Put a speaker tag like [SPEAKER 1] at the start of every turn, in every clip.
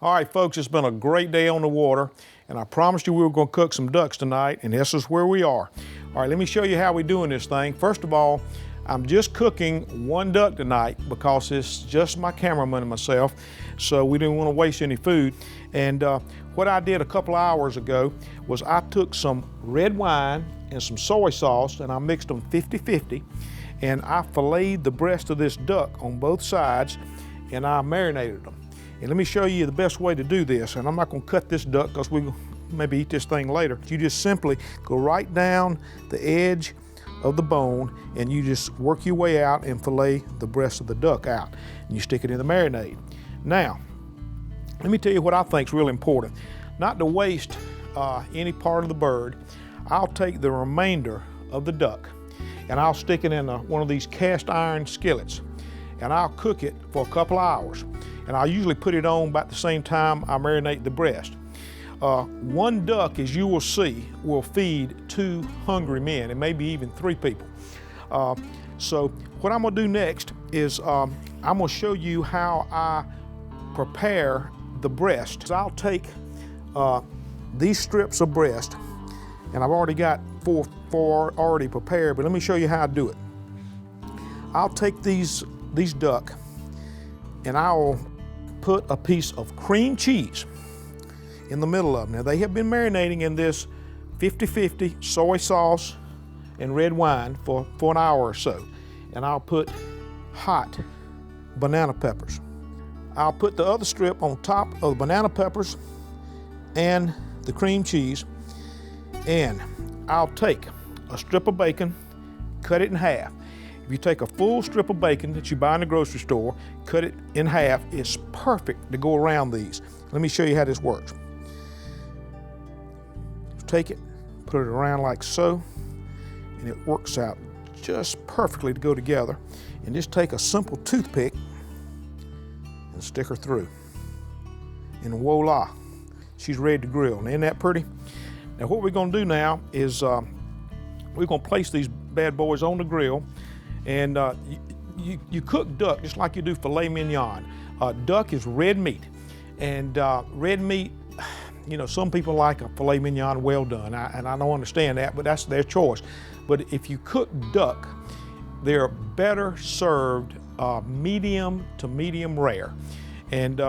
[SPEAKER 1] All right, folks, it's been a great day on the water, and I promised you we were going to cook some ducks tonight, and this is where we are. All right, let me show you how we're doing this thing. First of all, I'm just cooking one duck tonight because it's just my cameraman and myself, so we didn't want to waste any food. And what I did a couple of hours ago was I took some red wine and some soy sauce, and I mixed them 50-50, and I filleted the breast of this duck on both sides, and I marinated them. And let me show you the best way to do this. And I'm not going to cut this duck because we'll maybe eat this thing later. You just simply go right down the edge of the bone and you just work your way out and fillet the breast of the duck out. And you stick it in the marinade. Now, let me tell you what I think is really important. Not to waste any part of the bird, I'll take the remainder of the duck and I'll stick it in one of these cast iron skillets and I'll cook it for a couple of hours. And I usually put it on about the same time I marinate the breast. One duck, as you will see, will feed 2 hungry men, and maybe even 3 people. So what I'm gonna do next is I'm gonna show you how I prepare the breast. So I'll take these strips of breast, and I've already got four already prepared, but let me show you how I do it. I'll take these duck, and I'll put a piece of cream cheese in the middle of them. Now they have been marinating in this 50-50 soy sauce and red wine for an hour or so. And I'll put hot banana peppers. I'll put the other strip on top of the banana peppers and the cream cheese, and I'll take a strip of bacon, cut it in half. If you take a full strip of bacon that you buy in the grocery store, cut it in half, it's perfect to go around these. Let me show you how this works. Take it, put it around like so, and it works out just perfectly to go together. And just take a simple toothpick and stick her through. And voila, she's ready to grill. And isn't that pretty? Now what we're gonna do now is we're gonna place these bad boys on the grill. And you cook duck just like you do filet mignon. Duck is red meat, and red meat, you know, some people like a filet mignon well done, and I don't understand that, but that's their choice. But if you cook duck, they're better served medium to medium rare. And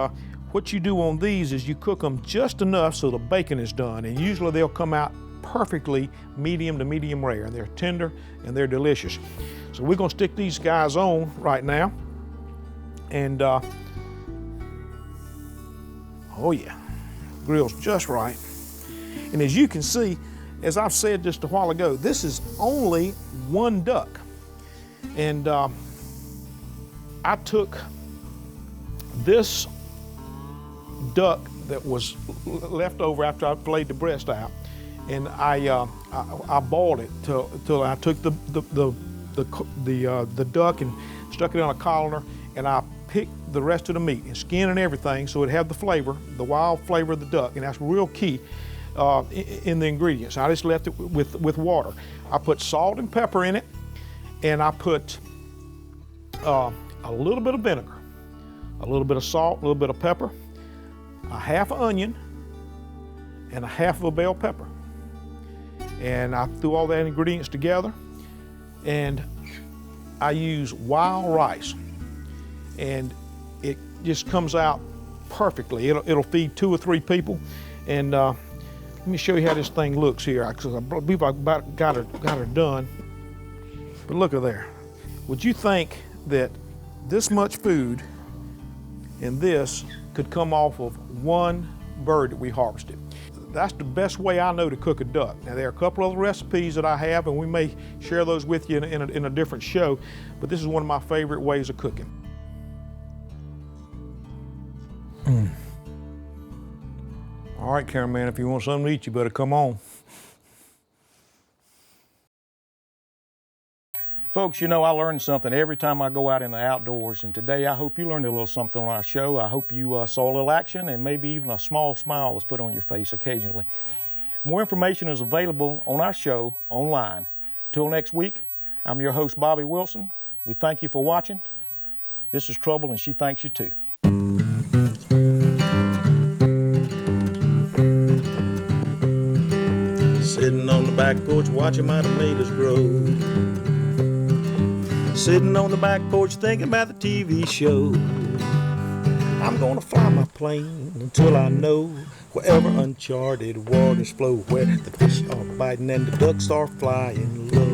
[SPEAKER 1] what you do on these is you cook them just enough so the bacon is done, and usually they'll come out perfectly medium to medium rare, and they're tender and they're delicious. So we're gonna stick these guys on right now. And oh yeah, grill's just right. And as you can see, as I've said just a while ago, this is only one duck. And I took this duck that was left over after I filleted the breast out, and I boiled it till I took the duck and stuck it on a colander, and I picked the rest of the meat and skin and everything so it had the flavor, the wild flavor of the duck, and that's real key in the ingredients. I just left it with water. I put salt and pepper in it, and I put a little bit of vinegar, a little bit of salt, a little bit of pepper, a half an onion, and a half of a bell pepper. And I threw all that ingredients together, and I use wild rice, and it just comes out perfectly. It'll feed 2 or 3 people. And let me show you how this thing looks here, because I believe I about got her done. But look at there. Would you think that this much food and this could come off of one bird that we harvested? That's the best way I know to cook a duck. Now there are a couple other recipes that I have, and we may share those with you in a different show, but this is one of my favorite ways of cooking. All right, cameraman, if you want something to eat, you better come on. Folks, you know, I learn something every time I go out in the outdoors, and today I hope you learned a little something on our show. I hope you saw a little action and maybe even a small smile was put on your face occasionally. More information is available on our show online. Till next week, I'm your host, Bobby Wilson. We thank you for watching. This is Trouble, and she thanks you too.
[SPEAKER 2] back porch watching my tomatoes grow. Sitting on the back porch thinking about the TV show. I'm gonna fly my plane until I know wherever uncharted waters flow, where the fish are biting and the ducks are flying low.